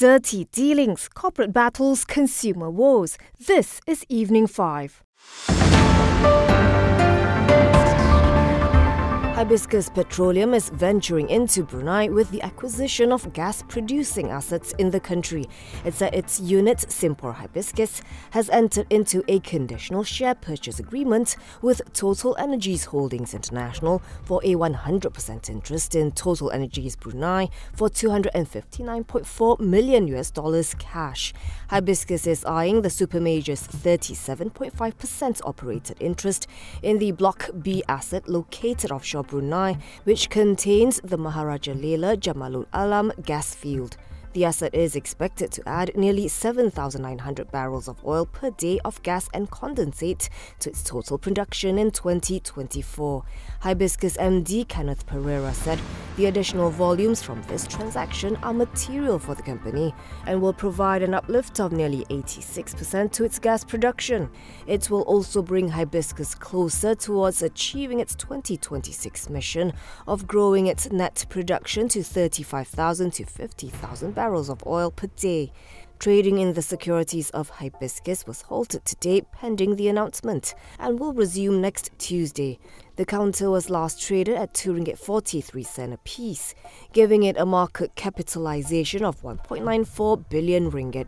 Dirty dealings, corporate battles, consumer wars. This is Evening 5. Hibiscus Petroleum is venturing into Brunei with the acquisition of gas-producing assets in the country. It said its unit, Simpor Hibiscus, has entered into a conditional share purchase agreement with Total Energies Holdings International for a 100% interest in Total Energies Brunei for $259.4 million cash. Hibiscus is eyeing the supermajor's 37.5% operated interest in the Block B asset located offshore Brunei, which contains the Maharaja Lela Jamalul Alam gas field. The asset is expected to add nearly 7,900 barrels of oil per day of gas and condensate to its total production in 2024. Hibiscus MD Kenneth Pereira said the additional volumes from this transaction are material for the company and will provide an uplift of nearly 86% to its gas production. It will also bring Hibiscus closer towards achieving its 2026 mission of growing its net production to 35,000 to 50,000 barrels of oil per day. Trading in the securities of Hibiscus was halted today pending the announcement and will resume next Tuesday. The counter was last traded at RM2.43 a piece, giving it a market capitalization of 1.94 billion ringgit.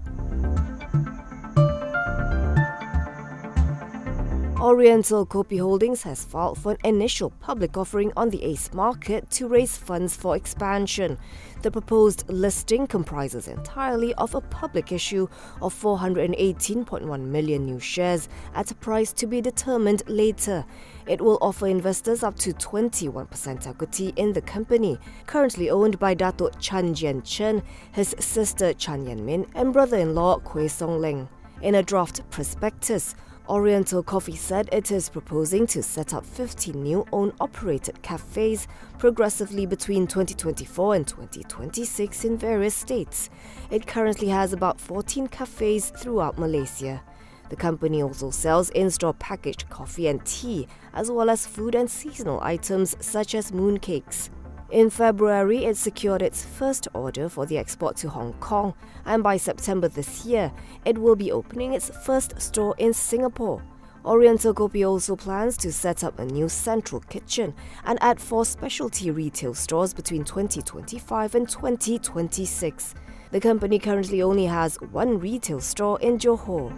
Oriental Kopi Holdings has filed for an initial public offering on the ACE market to raise funds for expansion. The proposed listing comprises entirely of a public issue of 418.1 million new shares at a price to be determined later. It will offer investors up to 21% equity in the company, currently owned by Datuk Chan Jian Chen, his sister Chan Yan Min, and brother-in-law Kwee Song Leng. In a draft prospectus, Oriental Kopi said it is proposing to set up 50 new own-operated cafes progressively between 2024 and 2026 in various states. It currently has about 14 cafes throughout Malaysia. The company also sells in-store packaged coffee and tea, as well as food and seasonal items such as mooncakes. In February, it secured its first order for the export to Hong Kong, and by September this year, it will be opening its first store in Singapore. Oriental Kopi also plans to set up a new central kitchen and add 4 specialty retail stores between 2025 and 2026. The company currently only has 1 retail store in Johor.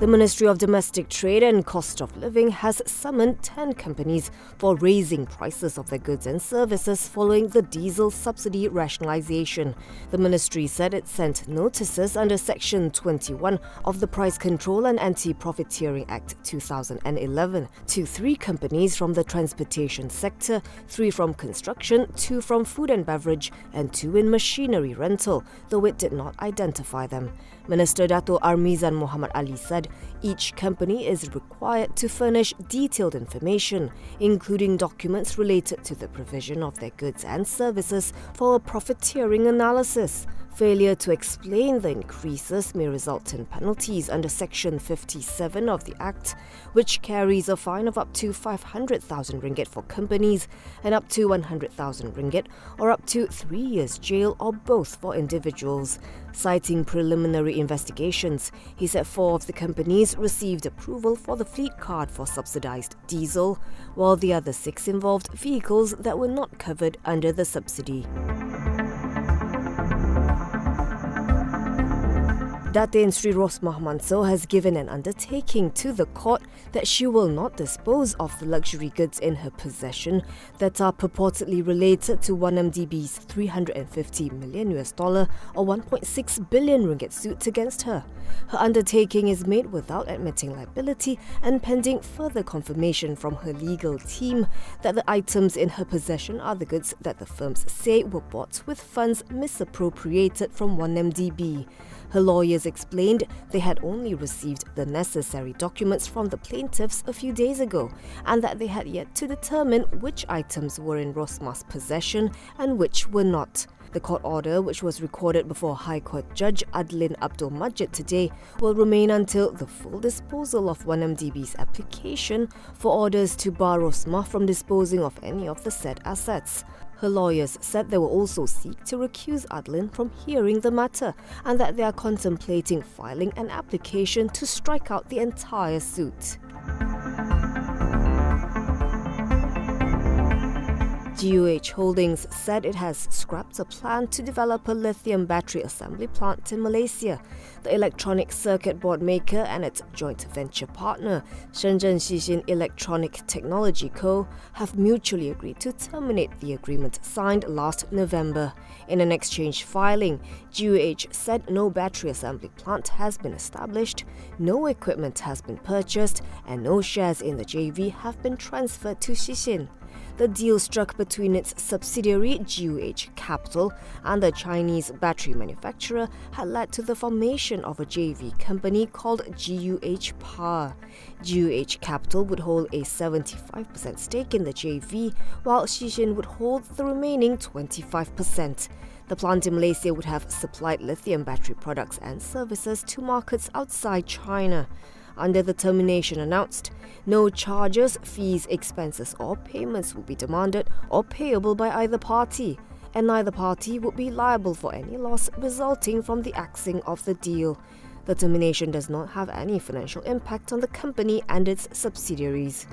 The Ministry of Domestic Trade and Cost of Living has summoned 10 companies for raising prices of their goods and services following the diesel subsidy rationalisation. The ministry said it sent notices under Section 21 of the Price Control and Anti-Profiteering Act 2011 to 3 companies from the transportation sector, 3 from construction, 2 from food and beverage, and 2 in machinery rental, though it did not identify them. Minister Dato' Armizan Muhammad Ali said each company is required to furnish detailed information, including documents related to the provision of their goods and services for a profiteering analysis. Failure to explain the increases may result in penalties under Section 57 of the Act, which carries a fine of up to 500,000 ringgit for companies and up to 100,000 ringgit or up to 3 years jail or both for individuals. Citing preliminary investigations, he said 4 of the companies received approval for the fleet card for subsidised diesel, while the other 6 involved vehicles that were not covered under the subsidy. Datin Sri Rosmah Mansor has given an undertaking to the court that she will not dispose of the luxury goods in her possession that are purportedly related to 1MDB's $350 million or 1.6 billion ringgit suit against her. Her undertaking is made without admitting liability and pending further confirmation from her legal team that the items in her possession are the goods that the firms say were bought with funds misappropriated from 1MDB. Her lawyers explained they had only received the necessary documents from the plaintiffs a few days ago and that they had yet to determine which items were in Rosmah's possession and which were not. The court order, which was recorded before High Court Judge Adlin Abdul Majid today, will remain until the full disposal of 1MDB's application for orders to bar Rosmah from disposing of any of the said assets. Her lawyers said they will also seek to recuse Adlin from hearing the matter and that they are contemplating filing an application to strike out the entire suit. GUH Holdings said it has scrapped a plan to develop a lithium battery assembly plant in Malaysia. The electronic circuit board maker and its joint venture partner, Shenzhen Xixin Electronic Technology Co., have mutually agreed to terminate the agreement signed last November. In an exchange filing, GUH said no battery assembly plant has been established, no equipment has been purchased, and no shares in the JV have been transferred to Xixin. The deal struck between its subsidiary GUH Capital and the Chinese battery manufacturer had led to the formation of a JV company called GUH Power. GUH Capital would hold a 75% stake in the JV, while Xixin would hold the remaining 25%. The plant in Malaysia would have supplied lithium battery products and services to markets outside China. Under the termination announced, no charges, fees, expenses or payments will be demanded or payable by either party, and neither party would be liable for any loss resulting from the axing of the deal. The termination does not have any financial impact on the company and its subsidiaries.